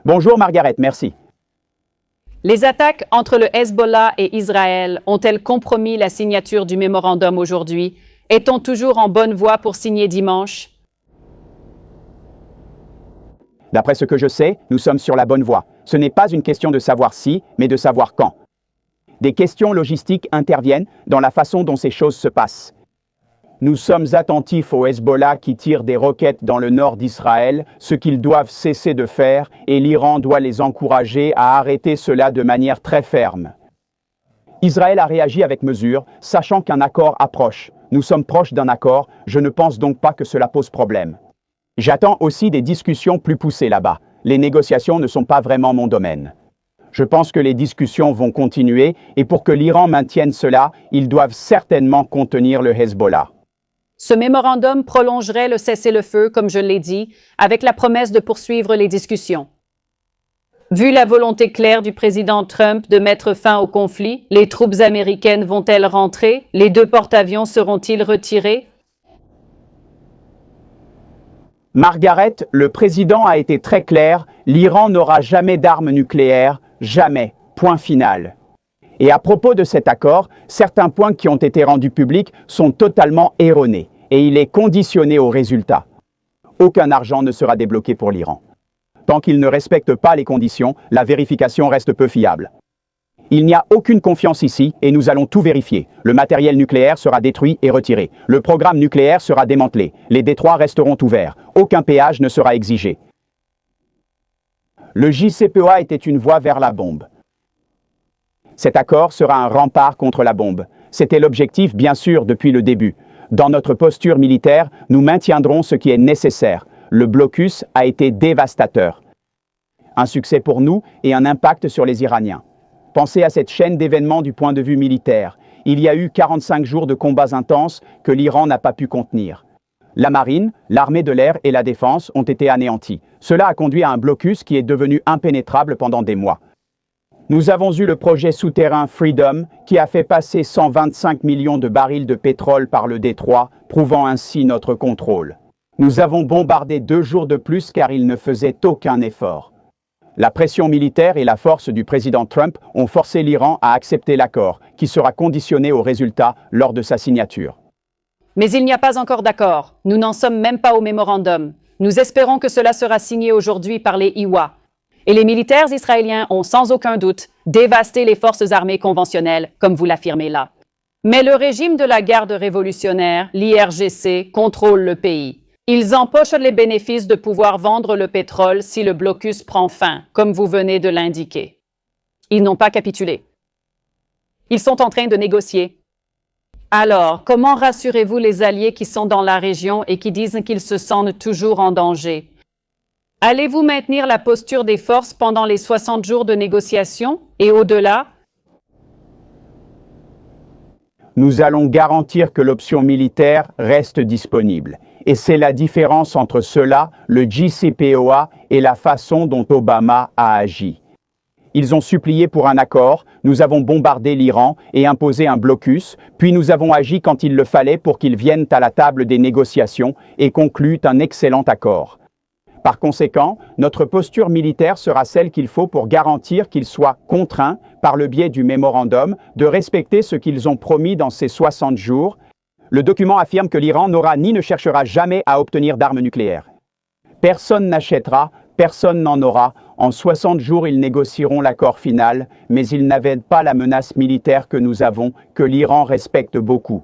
Bonjour Margaret, merci. Les attaques entre le Hezbollah et Israël ont-elles compromis la signature du mémorandum aujourd'hui? Est-on toujours en bonne voie pour signer dimanche? D'après ce que je sais, nous sommes sur la bonne voie. Ce n'est pas une question de savoir si, mais de savoir quand. Des questions logistiques interviennent dans la façon dont ces choses se passent. Nous sommes attentifs au Hezbollah qui tire des roquettes dans le nord d'Israël, ce qu'ils doivent cesser de faire, et l'Iran doit les encourager à arrêter cela de manière très ferme. Israël a réagi avec mesure, sachant qu'un accord approche. Nous sommes proches d'un accord, je ne pense donc pas que cela pose problème. J'attends aussi des discussions plus poussées là-bas. Les négociations ne sont pas vraiment mon domaine. Je pense que les discussions vont continuer, et pour que l'Iran maintienne cela, ils doivent certainement contenir le Hezbollah. Ce mémorandum prolongerait le cessez-le-feu, comme je l'ai dit, avec la promesse de poursuivre les discussions. Vu la volonté claire du président Trump de mettre fin au conflit, les troupes américaines vont-elles rentrer? Les 2 porte-avions seront-ils retirés? Margaret, le président a été très clair, l'Iran n'aura jamais d'armes nucléaires, jamais, point final. Et à propos de cet accord, certains points qui ont été rendus publics sont totalement erronés, et il est conditionné au résultat. Aucun argent ne sera débloqué pour l'Iran. Tant qu'il ne respecte pas les conditions, la vérification reste peu fiable. Il n'y a aucune confiance ici et nous allons tout vérifier. Le matériel nucléaire sera détruit et retiré. Le programme nucléaire sera démantelé. Les détroits resteront ouverts. Aucun péage ne sera exigé. Le JCPOA était une voie vers la bombe. Cet accord sera un rempart contre la bombe. C'était l'objectif, bien sûr, depuis le début. Dans notre posture militaire, nous maintiendrons ce qui est nécessaire. Le blocus a été dévastateur. Un succès pour nous et un impact sur les Iraniens. Pensez à cette chaîne d'événements du point de vue militaire. Il y a eu 45 jours de combats intenses que l'Iran n'a pas pu contenir. La marine, l'armée de l'air et la défense ont été anéantis. Cela a conduit à un blocus qui est devenu impénétrable pendant des mois. Nous avons eu le projet souterrain Freedom qui a fait passer 125 millions de barils de pétrole par le détroit, prouvant ainsi notre contrôle. Nous avons bombardé 2 jours de plus car il ne faisait aucun effort. La pression militaire et la force du président Trump ont forcé l'Iran à accepter l'accord, qui sera conditionné au résultat lors de sa signature. Mais il n'y a pas encore d'accord. Nous n'en sommes même pas au mémorandum. Nous espérons que cela sera signé aujourd'hui par les IWA. Et les militaires israéliens ont sans aucun doute dévasté les forces armées conventionnelles, comme vous l'affirmez là. Mais le régime de la garde révolutionnaire, l'IRGC, contrôle le pays. Ils empochent les bénéfices de pouvoir vendre le pétrole si le blocus prend fin, comme vous venez de l'indiquer. Ils n'ont pas capitulé. Ils sont en train de négocier. Alors, comment rassurez-vous les alliés qui sont dans la région et qui disent qu'ils se sentent toujours en danger? Allez-vous maintenir la posture des forces pendant les 60 jours de négociation et au-delà? Nous allons garantir que l'option militaire reste disponible. Et c'est la différence entre cela, le JCPOA, et la façon dont Obama a agi. Ils ont supplié pour un accord, nous avons bombardé l'Iran et imposé un blocus, puis nous avons agi quand il le fallait pour qu'ils viennent à la table des négociations et concluent un excellent accord. Par conséquent, notre posture militaire sera celle qu'il faut pour garantir qu'ils soient contraints, par le biais du mémorandum, de respecter ce qu'ils ont promis dans ces 60 jours. Le document affirme que l'Iran n'aura ni ne cherchera jamais à obtenir d'armes nucléaires. Personne n'achètera, personne n'en aura. En 60 jours, ils négocieront l'accord final, mais ils n'avaient pas la menace militaire que nous avons, que l'Iran respecte beaucoup.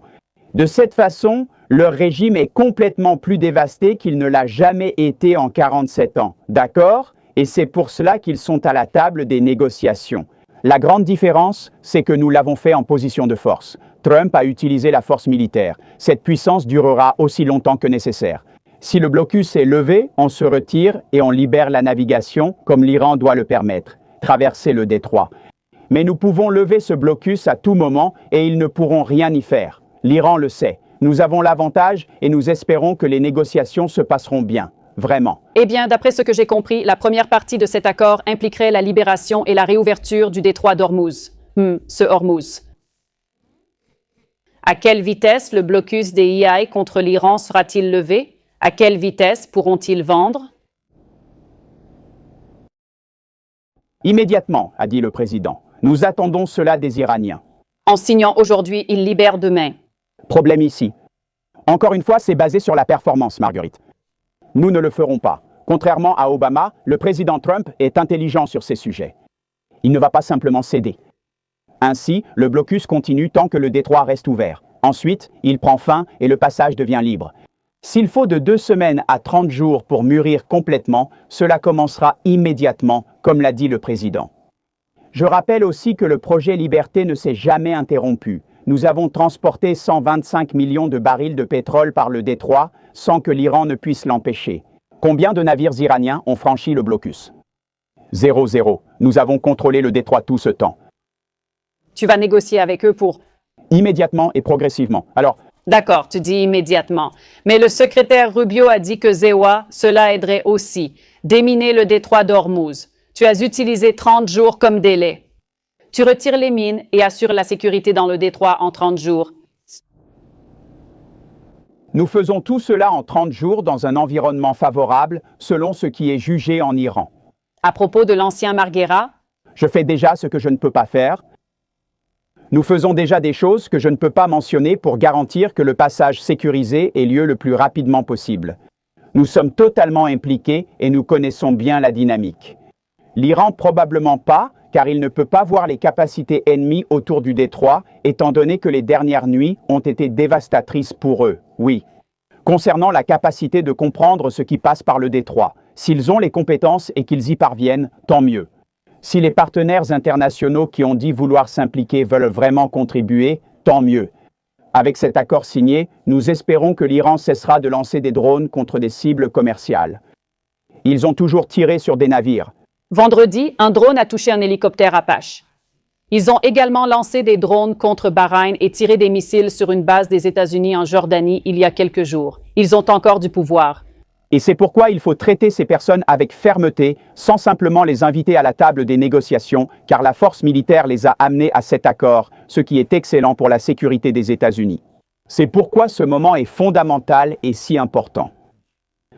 De cette façon, leur régime est complètement plus dévasté qu'il ne l'a jamais été en 47 ans. D'accord? Et c'est pour cela qu'ils sont à la table des négociations. La grande différence, c'est que nous l'avons fait en position de force. Trump a utilisé la force militaire. Cette puissance durera aussi longtemps que nécessaire. Si le blocus est levé, on se retire et on libère la navigation, comme l'Iran doit le permettre, traverser le détroit. Mais nous pouvons lever ce blocus à tout moment et ils ne pourront rien y faire. L'Iran le sait. Nous avons l'avantage et nous espérons que les négociations se passeront bien. Vraiment. Eh bien, d'après ce que j'ai compris, la première partie de cet accord impliquerait la libération et la réouverture du détroit d'Ormuz. Ce Hormuz. À quelle vitesse le blocus des IA contre l'Iran sera-t-il levé? À quelle vitesse pourront-ils vendre? Immédiatement, a dit le président. Nous attendons cela des Iraniens. En signant aujourd'hui, ils libèrent demain. Problème ici. Encore une fois, c'est basé sur la performance, Marguerite. Nous ne le ferons pas. Contrairement à Obama, le président Trump est intelligent sur ces sujets. Il ne va pas simplement céder. Ainsi, le blocus continue tant que le détroit reste ouvert. Ensuite, il prend fin et le passage devient libre. S'il faut de 2 semaines à 30 jours pour mûrir complètement, cela commencera immédiatement, comme l'a dit le président. Je rappelle aussi que le projet Liberté ne s'est jamais interrompu. Nous avons transporté 125 millions de barils de pétrole par le détroit sans que l'Iran ne puisse l'empêcher. Combien de navires iraniens ont franchi le blocus? 0. Nous avons contrôlé le détroit tout ce temps. Tu vas négocier avec eux pour... Immédiatement et progressivement. Alors, D'accord, tu dis immédiatement. Mais le secrétaire Rubio a dit que ZEWA, cela aiderait aussi. Déminer le détroit d'Ormuz. Tu as utilisé 30 jours comme délai. Tu retires les mines et assures la sécurité dans le détroit en 30 jours. nous faisons tout cela en 30 jours dans un environnement favorable, selon ce qui est jugé en Iran. À propos de l'ancien Marghera, Je fais déjà ce que je ne peux pas faire. Nous faisons déjà des choses que je ne peux pas mentionner pour garantir que le passage sécurisé ait lieu le plus rapidement possible. Nous sommes totalement impliqués et nous connaissons bien la dynamique. L'Iran probablement pas, car il ne peut pas voir les capacités ennemies autour du détroit, étant donné que les dernières nuits ont été dévastatrices pour eux, oui. Concernant la capacité de comprendre ce qui passe par le détroit, s'ils ont les compétences et qu'ils y parviennent, tant mieux. Si les partenaires internationaux qui ont dit vouloir s'impliquer veulent vraiment contribuer, tant mieux. Avec cet accord signé, nous espérons que l'Iran cessera de lancer des drones contre des cibles commerciales. Ils ont toujours tiré sur des navires. vendredi, un drone a touché un hélicoptère Apache. Ils ont également lancé des drones contre Bahreïn et tiré des missiles sur une base des États-Unis en Jordanie il y a quelques jours. Ils ont encore du pouvoir. Et c'est pourquoi il faut traiter ces personnes avec fermeté, sans simplement les inviter à la table des négociations, car la force militaire les a amenés à cet accord, ce qui est excellent pour la sécurité des États-Unis. C'est pourquoi ce moment est fondamental et si important.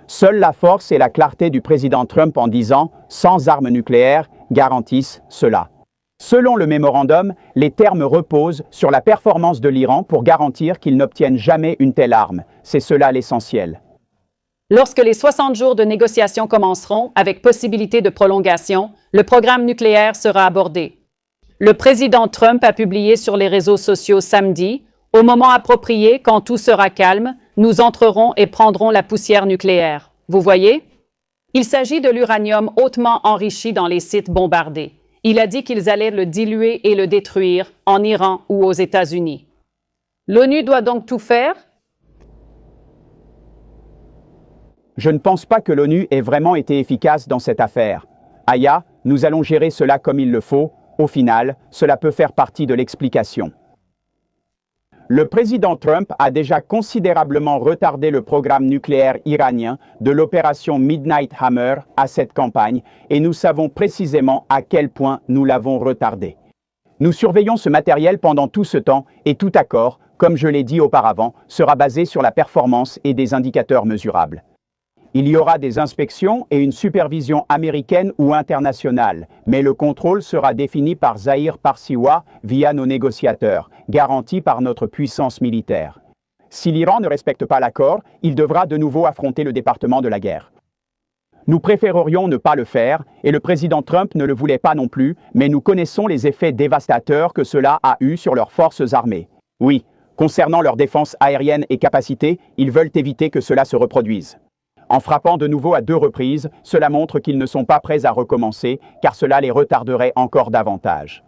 Seule la force et la clarté du président Trump en disant « sans armes nucléaires » garantissent cela. Selon le mémorandum, les termes reposent sur la performance de l'Iran pour garantir qu'il n'obtienne jamais une telle arme. C'est cela l'essentiel. Lorsque les 60 jours de négociation commenceront, avec possibilité de prolongation, le programme nucléaire sera abordé. Le président Trump a publié sur les réseaux sociaux samedi « Au moment approprié, quand tout sera calme, nous entrerons et prendrons la poussière nucléaire. » Vous voyez? Il s'agit de l'uranium hautement enrichi dans les sites bombardés. Il a dit qu'ils allaient le diluer et le détruire en Iran ou aux États-Unis. L'ONU doit donc tout faire? Je ne pense pas que l'ONU ait vraiment été efficace dans cette affaire. Aya, nous allons gérer cela comme il le faut. Au final, cela peut faire partie de l'explication. Le président Trump a déjà considérablement retardé le programme nucléaire iranien de l'opération Midnight Hammer à cette campagne et nous savons précisément à quel point nous l'avons retardé. Nous surveillons ce matériel pendant tout ce temps et tout accord, comme je l'ai dit auparavant, sera basé sur la performance et des indicateurs mesurables. Il y aura des inspections et une supervision américaine ou internationale, mais le contrôle sera défini par Zahir Parsiwa via nos négociateurs, garanti par notre puissance militaire. Si l'Iran ne respecte pas l'accord, il devra de nouveau affronter le département de la guerre. Nous préférerions ne pas le faire, et le président Trump ne le voulait pas non plus, mais nous connaissons les effets dévastateurs que cela a eu sur leurs forces armées. Oui, concernant leur défense aérienne et capacité, ils veulent éviter que cela se reproduise. En frappant de nouveau à 2 reprises, cela montre qu'ils ne sont pas prêts à recommencer, car cela les retarderait encore davantage.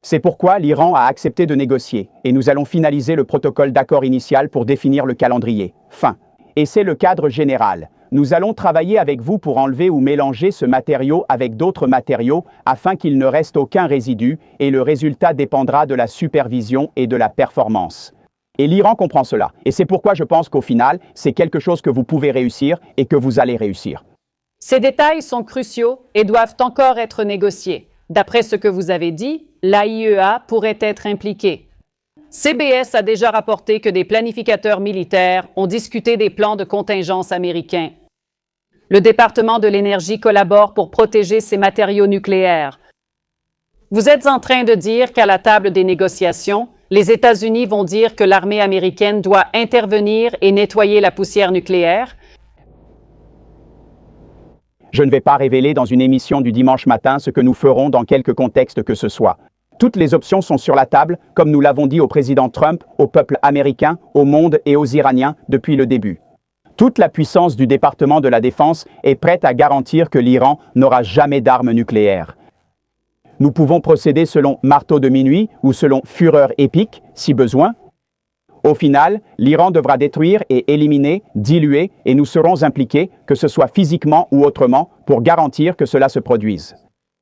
C'est pourquoi l'Iran a accepté de négocier, et nous allons finaliser le protocole d'accord initial pour définir le calendrier. Fin. Et c'est le cadre général. Nous allons travailler avec vous pour enlever ou mélanger ce matériau avec d'autres matériaux afin qu'il ne reste aucun résidu, et le résultat dépendra de la supervision et de la performance. Et l'Iran comprend cela. Et c'est pourquoi je pense qu'au final, c'est quelque chose que vous pouvez réussir et que vous allez réussir. Ces détails sont cruciaux et doivent encore être négociés. D'après ce que vous avez dit, l'AIEA pourrait être impliquée. CBS a déjà rapporté que des planificateurs militaires ont discuté des plans de contingence américains. Le département de l'énergie collabore pour protéger ses matériaux nucléaires. Vous êtes en train de dire qu'à la table des négociations, les États-Unis vont dire que l'armée américaine doit intervenir et nettoyer la poussière nucléaire? Je ne vais pas révéler dans une émission du dimanche matin ce que nous ferons dans quelque contexte que ce soit. Toutes les options sont sur la table, comme nous l'avons dit au président Trump, au peuple américain, au monde et aux Iraniens depuis le début. Toute la puissance du département de la Défense est prête à garantir que l'Iran n'aura jamais d'armes nucléaires. Nous pouvons procéder selon marteau de minuit ou selon fureur épique, si besoin. Au final, l'Iran devra détruire et éliminer, diluer, et nous serons impliqués, que ce soit physiquement ou autrement, pour garantir que cela se produise.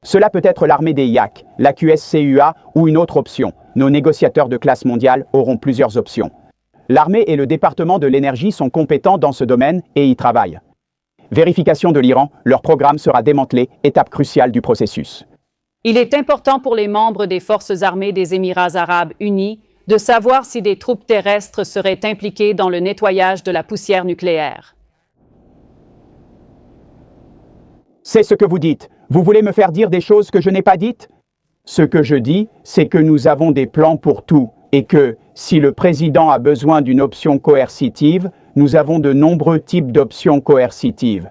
Cela peut être l'armée des YAC, la QSCUA ou une autre option. Nos négociateurs de classe mondiale auront plusieurs options. L'armée et le département de l'énergie sont compétents dans ce domaine et y travaillent. Vérification de l'Iran, leur programme sera démantelé, étape cruciale du processus. Il est important pour les membres des forces armées des Émirats arabes unis de savoir si des troupes terrestres seraient impliquées dans le nettoyage de la poussière nucléaire. C'est ce que vous dites. Vous voulez me faire dire des choses que je n'ai pas dites? Ce que je dis, c'est que nous avons des plans pour tout et que, si le président a besoin d'une option coercitive, nous avons de nombreux types d'options coercitives.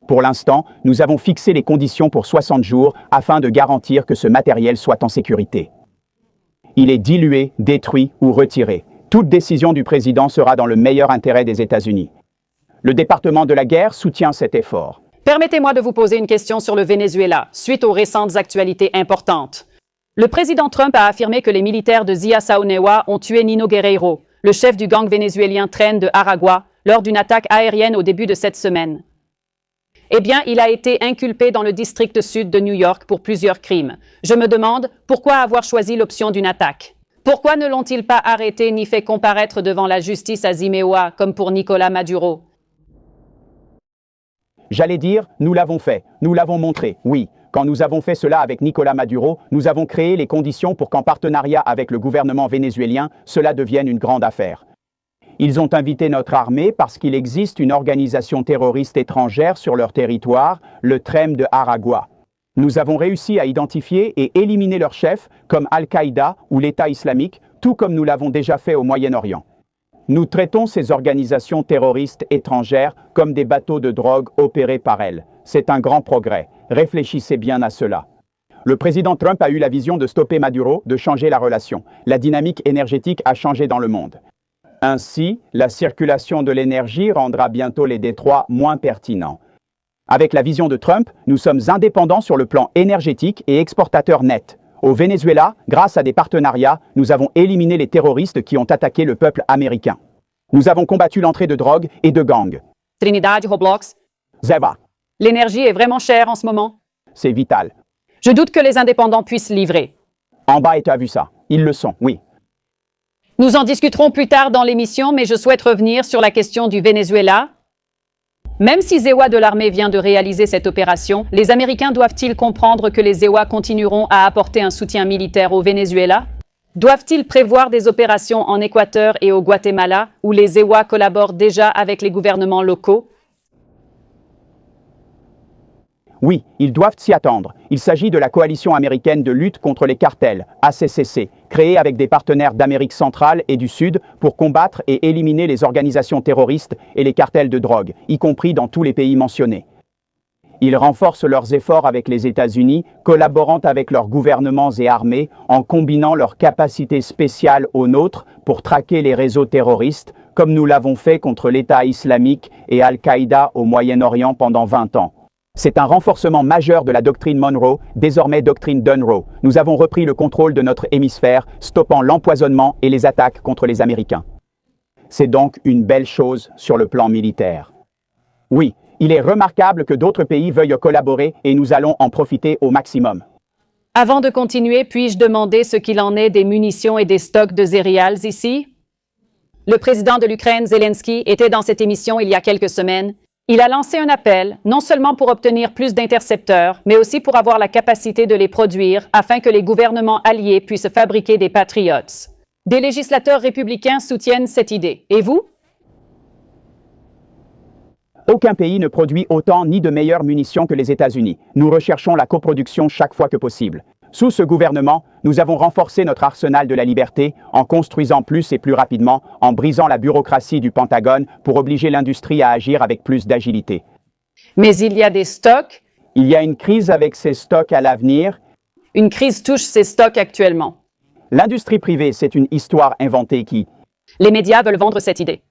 Pour l'instant, nous avons fixé les conditions pour 60 jours afin de garantir que ce matériel soit en sécurité. Il est dilué, détruit ou retiré. Toute décision du président sera dans le meilleur intérêt des États-Unis. Le département de la guerre soutient cet effort. Permettez-moi de vous poser une question sur le Venezuela, suite aux récentes actualités importantes. Le président Trump a affirmé que les militaires de Zia Saunewa ont tué Nino Guerreiro, le chef du gang vénézuélien Tren de Aragua, lors d'une attaque aérienne au début de cette semaine. Eh bien, il a été inculpé dans le district sud de New York pour plusieurs crimes. Je me demande pourquoi avoir choisi l'option d'une attaque. Pourquoi ne l'ont-ils pas arrêté ni fait comparaître devant la justice à Zimeoua, comme pour Nicolás Maduro? J'allais dire, nous l'avons fait, nous l'avons montré, oui. Quand nous avons fait cela avec Nicolás Maduro, nous avons créé les conditions pour qu'en partenariat avec le gouvernement vénézuélien, cela devienne une grande affaire. Ils ont invité notre armée parce qu'il existe une organisation terroriste étrangère sur leur territoire, le Tren de Aragua. Nous avons réussi à identifier et éliminer leurs chefs comme Al-Qaïda ou l'État islamique, tout comme nous l'avons déjà fait au Moyen-Orient. Nous traitons ces organisations terroristes étrangères comme des bateaux de drogue opérés par elles. C'est un grand progrès. Réfléchissez bien à cela. Le président Trump a eu la vision de stopper Maduro, de changer la relation. La dynamique énergétique a changé dans le monde. Ainsi, la circulation de l'énergie rendra bientôt les détroits moins pertinents. Avec la vision de Trump, nous sommes indépendants sur le plan énergétique et exportateurs nets. Au Venezuela, grâce à des partenariats, nous avons éliminé les terroristes qui ont attaqué le peuple américain. Nous avons combattu l'entrée de drogue et de gangs. Trinidad, Roblox. Zeva. L'énergie est vraiment chère en ce moment. C'est vital. Je doute que les indépendants puissent livrer. En bas, tu as vu ça. Ils le sont, oui. Nous en discuterons plus tard dans l'émission, mais je souhaite revenir sur la question du Venezuela. Même si ZEWA de l'armée vient de réaliser cette opération, les Américains doivent-ils comprendre que les ZEWA continueront à apporter un soutien militaire au Venezuela? Doivent-ils prévoir des opérations en Équateur et au Guatemala, où les ZEWA collaborent déjà avec les gouvernements locaux? Oui, ils doivent s'y attendre. Il s'agit de la coalition américaine de lutte contre les cartels, ACCC, créée avec des partenaires d'Amérique centrale et du Sud pour combattre et éliminer les organisations terroristes et les cartels de drogue, y compris dans tous les pays mentionnés. Ils renforcent leurs efforts avec les États-Unis, collaborant avec leurs gouvernements et armées, en combinant leurs capacités spéciales aux nôtres pour traquer les réseaux terroristes, comme nous l'avons fait contre l'État islamique et Al-Qaïda au Moyen-Orient pendant 20 ans. C'est un renforcement majeur de la doctrine Monroe, désormais doctrine Dunroe. Nous avons repris le contrôle de notre hémisphère, stoppant l'empoisonnement et les attaques contre les Américains. C'est donc une belle chose sur le plan militaire. Oui, il est remarquable que d'autres pays veuillent collaborer et nous allons en profiter au maximum. Avant de continuer, puis-je demander ce qu'il en est des munitions et des stocks de céréales ici? Le président de l'Ukraine, Zelensky, était dans cette émission il y a quelques semaines. Il a lancé un appel, non seulement pour obtenir plus d'intercepteurs, mais aussi pour avoir la capacité de les produire afin que les gouvernements alliés puissent fabriquer des Patriots. Des législateurs républicains soutiennent cette idée. Et vous? Aucun pays ne produit autant ni de meilleures munitions que les États-Unis. Nous recherchons la coproduction chaque fois que possible. Sous ce gouvernement, nous avons renforcé notre arsenal de la liberté en construisant plus et plus rapidement, en brisant la bureaucratie du Pentagone pour obliger l'industrie à agir avec plus d'agilité. Mais il y a des stocks. Il y a une crise avec ces stocks à l'avenir. Une crise touche ces stocks actuellement. L'industrie privée, c'est une histoire inventée qui... Les médias veulent vendre cette idée.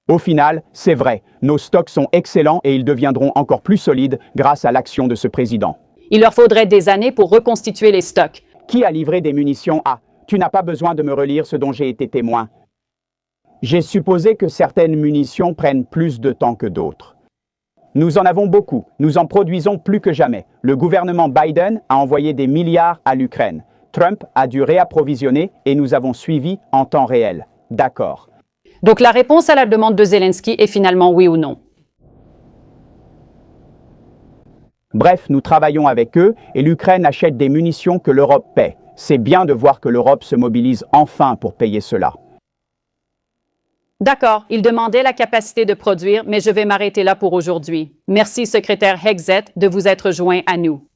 Au final, c'est vrai, nos stocks sont excellents et ils deviendront encore plus solides grâce à l'action de ce président. Il leur faudrait des années pour reconstituer les stocks. Qui a livré des munitions à... Tu n'as pas besoin de me relire ce dont j'ai été témoin. J'ai supposé que certaines munitions prennent plus de temps que d'autres. Nous en avons beaucoup, nous en produisons plus que jamais. Le gouvernement Biden a envoyé des milliards à l'Ukraine. Trump a dû réapprovisionner et nous avons suivi en temps réel. D'accord. Donc la réponse à la demande de Zelensky est finalement oui ou non. Bref, nous travaillons avec eux et l'Ukraine achète des munitions que l'Europe paie. C'est bien de voir que l'Europe se mobilise enfin pour payer cela. D'accord, il demandait la capacité de produire, mais je vais m'arrêter là pour aujourd'hui. Merci, secrétaire Hexet, de vous être joint à nous.